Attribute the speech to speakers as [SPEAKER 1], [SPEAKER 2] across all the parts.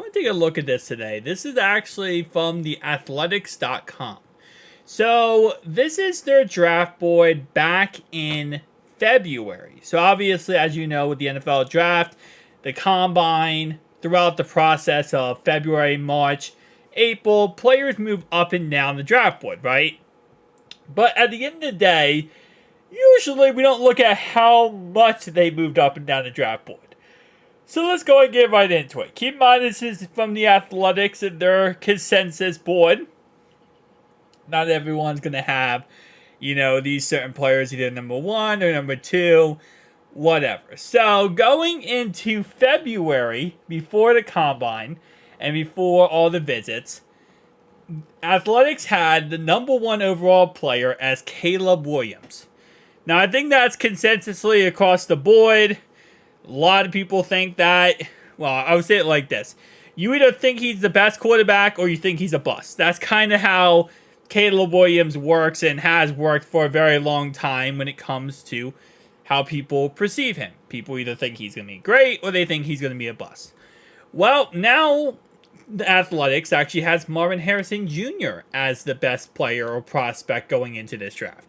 [SPEAKER 1] want to take a look at this today. This is actually from the athletics.com. So this is their draft board back in February. So obviously, as you know, with the NFL draft, the combine, throughout the process of February, March, April, players move up and down the draft board, right? But at the end of the day, usually we don't look at how much they moved up and down the draft board. So let's go and get right into it. Keep in mind, this is from the Athletics and their consensus board. Not everyone's going to have, these certain players either number 1 or number 2, whatever. So going into February, before the combine and before all the visits, Athletics had the number 1 overall player as Caleb Williams. Now, I think that's consensusly across the board. A lot of people think that. Well, I would say it like this. You either think he's the best quarterback or you think he's a bust. That's kind of how Caleb Williams works and has worked for a very long time when it comes to how people perceive him. People either think he's going to be great or they think he's going to be a bust. Well, now the Athletics actually has Marvin Harrison Jr. as the best player or prospect going into this draft.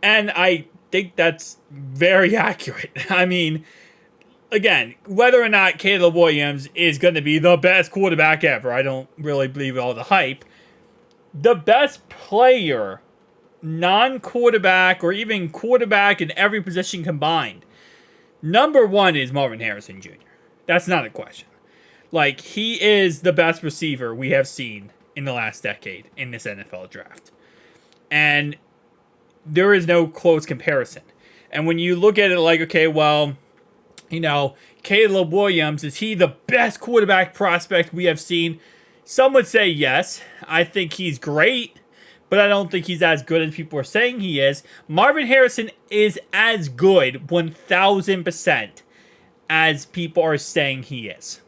[SPEAKER 1] And I think that's very accurate. I mean, again, whether or not Caleb Williams is going to be the best quarterback ever, I don't really believe all the hype. The best player, non-quarterback or even quarterback in every position combined, number 1 is Marvin Harrison Jr. That's not a question. Like, he is the best receiver we have seen in the last decade in this NFL draft. And there is no close comparison. And when you look at it like, okay, well, Caleb Williams, is he the best quarterback prospect we have seen? Some would say yes. I think he's great, but I don't think he's as good as people are saying he is. Marvin Harrison is as good, 1,000%, as people are saying he is.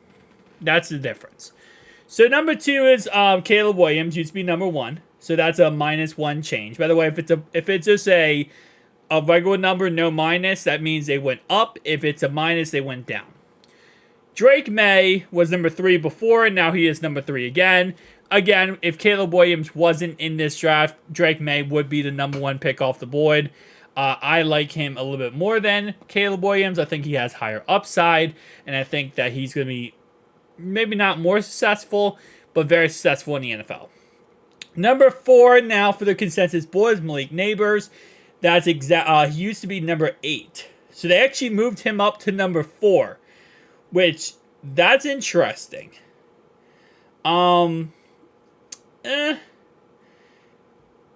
[SPEAKER 1] That's the difference. So number 2 is Caleb Williams, used to be number 1. So that's a -1 change. By the way, if it's just a regular number, no minus, that means they went up. If it's a minus, they went down. Drake May was number 3 before, and now he is number 3 again. Again, if Caleb Williams wasn't in this draft, Drake May would be the number 1 pick off the board. I like him a little bit more than Caleb Williams. I think he has higher upside, and I think that he's going to be maybe not more successful, but very successful in the NFL. Number 4 now for the consensus board is Malik Neighbors. That's he used to be number 8. So they actually moved him up to number 4, which that's interesting.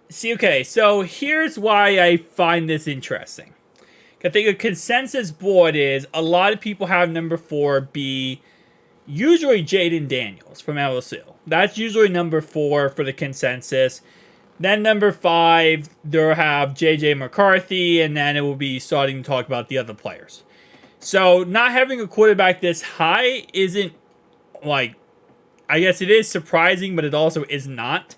[SPEAKER 1] See, okay, so here's why I find this interesting. I think a consensus board is a lot of people have number 4 be usually Jaden Daniels from LSU. That's usually number 4 for the consensus. Then number 5, they'll have J.J. McCarthy, and then it will be starting to talk about the other players. So not having a quarterback this high isn't, I guess it is surprising, but it also is not.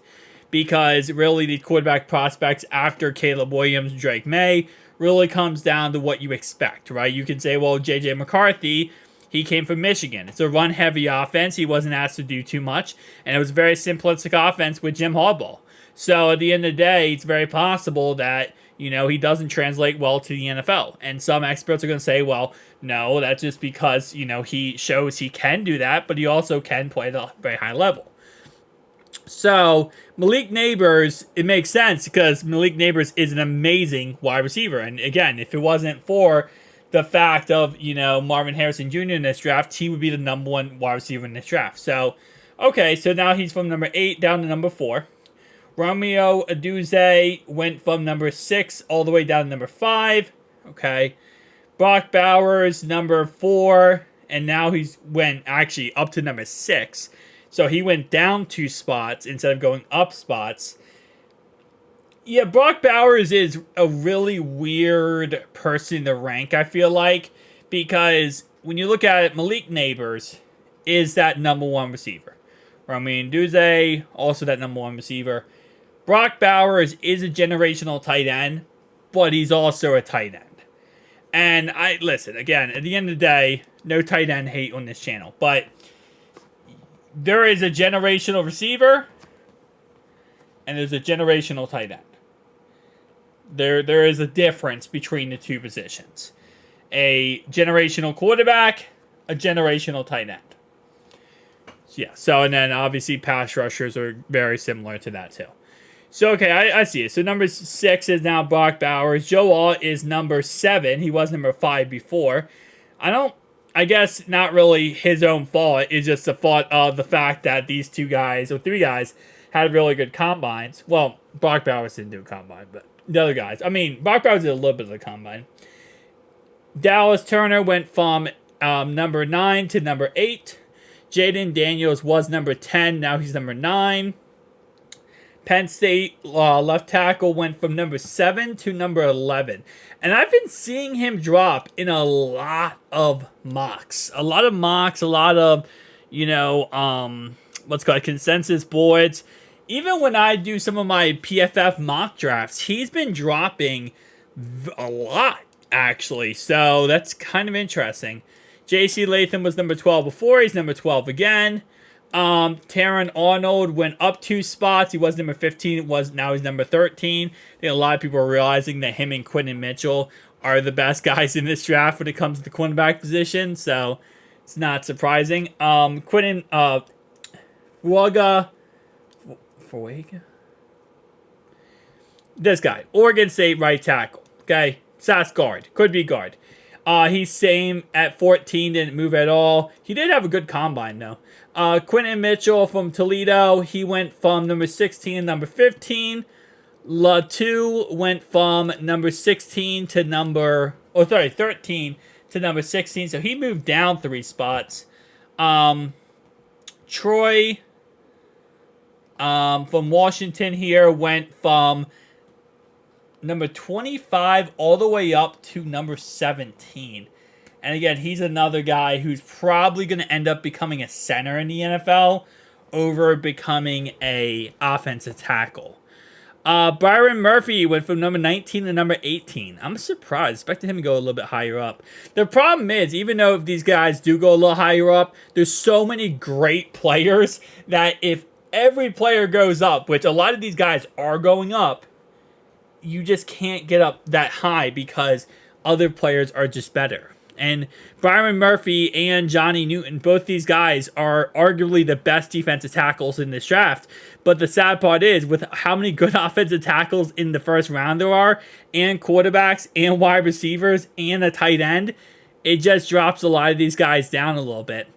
[SPEAKER 1] Because really the quarterback prospects after Caleb Williams, Drake May, really comes down to what you expect, right? You can say, well, J.J. McCarthy, he came from Michigan. It's a run-heavy offense. He wasn't asked to do too much. And it was a very simplistic offense with Jim Harbaugh. So at the end of the day, it's very possible that, he doesn't translate well to the NFL. And some experts are going to say, well, no, that's just because, he shows he can do that, but he also can play at a very high level. So Malik Neighbors, it makes sense because Malik Neighbors is an amazing wide receiver. And again, if it wasn't for the fact of, Marvin Harrison Jr. in this draft, he would be the number 1 wide receiver in this draft. So, okay, so now he's from number 8 down to number 4. Romeo Aduze went from number 6 all the way down to number 5. Okay. Brock Bowers, number 4. And now he's went actually up to number 6. So he went down 2 spots instead of going up spots. Yeah, Brock Bowers is a really weird person to rank, I feel like. Because when you look at it, Malik Neighbors is that number 1 receiver. Romeo Aduze, also that number 1 receiver. Brock Bowers is a generational tight end, but he's also a tight end. And listen, again, at the end of the day, no tight end hate on this channel. But there is a generational receiver and there's a generational tight end. There is a difference between the two positions. A generational quarterback, a generational tight end. Yeah, so and then obviously pass rushers are very similar to that too. So, okay, I see it. So, number 6 is now Brock Bowers. Joe Alt is number 7. He was number 5 before. I guess not really his own fault. It's just the fault of the fact that these 2 guys, or 3 guys, had really good combines. Well, Brock Bowers didn't do a combine, but the other guys. I mean, Brock Bowers did a little bit of the combine. Dallas Turner went from number 9 to number 8. Jaden Daniels was number 10. Now he's number 9. Penn State left tackle went from number 7 to number 11. And I've been seeing him drop in a lot of mocks. A lot of, what's called consensus boards. Even when I do some of my PFF mock drafts, he's been dropping a lot, actually. So that's kind of interesting. J.C. Latham was number 12 before. He's number 12 again. Taron Arnold went up 2 spots. He was number 15. Now he's number 13. I think a lot of people are realizing that him and Quinton Mitchell are the best guys in this draft when it comes to the cornerback position. So it's not surprising. Quinton Fuaga. This guy, Oregon State right tackle. Okay, SAS guard, could be guard. He's same at 14, didn't move at all. He did have a good combine though. Quinton Mitchell from Toledo, he went from number 16 to number 15. Latu went from number 13 to number 16. So he moved down 3 spots. Troy from Washington here went from number 25 all the way up to number 17. And again, he's another guy who's probably going to end up becoming a center in the NFL over becoming a offensive tackle. Byron Murphy went from number 19 to number 18. I'm surprised. Expected him to go a little bit higher up. The problem is, even though if these guys do go a little higher up, there's so many great players that if every player goes up, which a lot of these guys are going up, you just can't get up that high because other players are just better. And Byron Murphy and Johnny Newton, both these guys are arguably the best defensive tackles in this draft. But the sad part is, with how many good offensive tackles in the first round there are, and quarterbacks, and wide receivers, and a tight end, it just drops a lot of these guys down a little bit.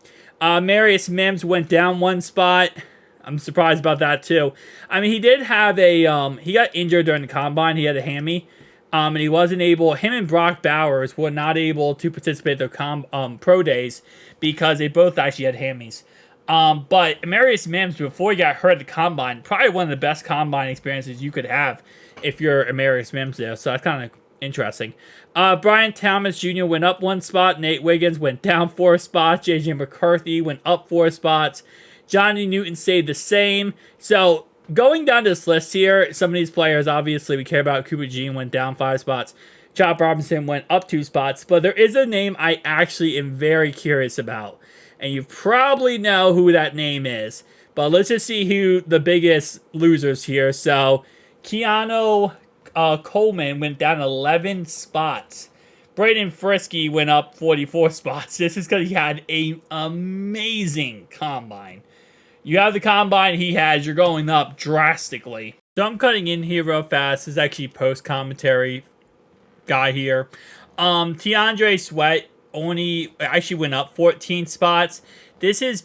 [SPEAKER 1] Marius Mims went down 1 spot. I'm surprised about that too. I mean, he did have he got injured during the combine. He had a hammy. And he wasn't able, him and Brock Bowers were not able to participate in their pro days because they both actually had hammies. But Marius Mims, before he got hurt at the combine, probably one of the best combine experiences you could have if you're Marius Mims there. So that's kind of interesting. Brian Thomas Jr. went up 1 spot. Nate Wiggins went down 4 spots. J.J. McCarthy went up 4 spots. Johnny Newton stayed the same. So going down this list here, some of these players, obviously, we care about. Cooper Jean went down 5 spots. Chop Robinson went up 2 spots. But there is a name I actually am very curious about. And you probably know who that name is. But let's just see who the biggest losers here. So, Keanu Coleman went down 11 spots. Braden Frisky went up 44 spots. This is because he had an amazing combine. You have the combine he has, you're going up drastically. So I'm cutting in here real fast. This is actually post-commentary guy here. Tiandre Sweat actually went up 14 spots. This was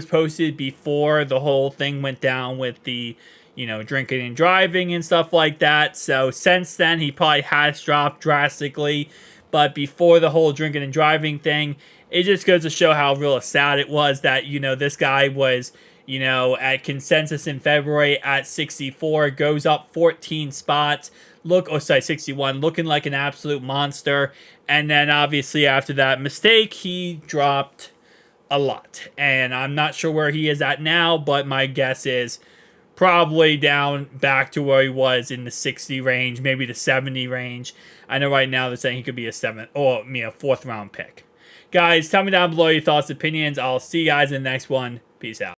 [SPEAKER 1] posted before the whole thing went down with the, drinking and driving and stuff like that. So since then, he probably has dropped drastically. But before the whole drinking and driving thing, it just goes to show how real sad it was that, this guy was, at Consensus in February at 64, goes up 14 spots. 61, looking like an absolute monster. And then obviously after that mistake, he dropped a lot. And I'm not sure where he is at now, but my guess is probably down back to where he was in the 60 range, maybe the 70 range. I know right now they're saying he could be a 4th round pick. Guys, tell me down below your thoughts, opinions. I'll see you guys in the next one. Peace. Peace out.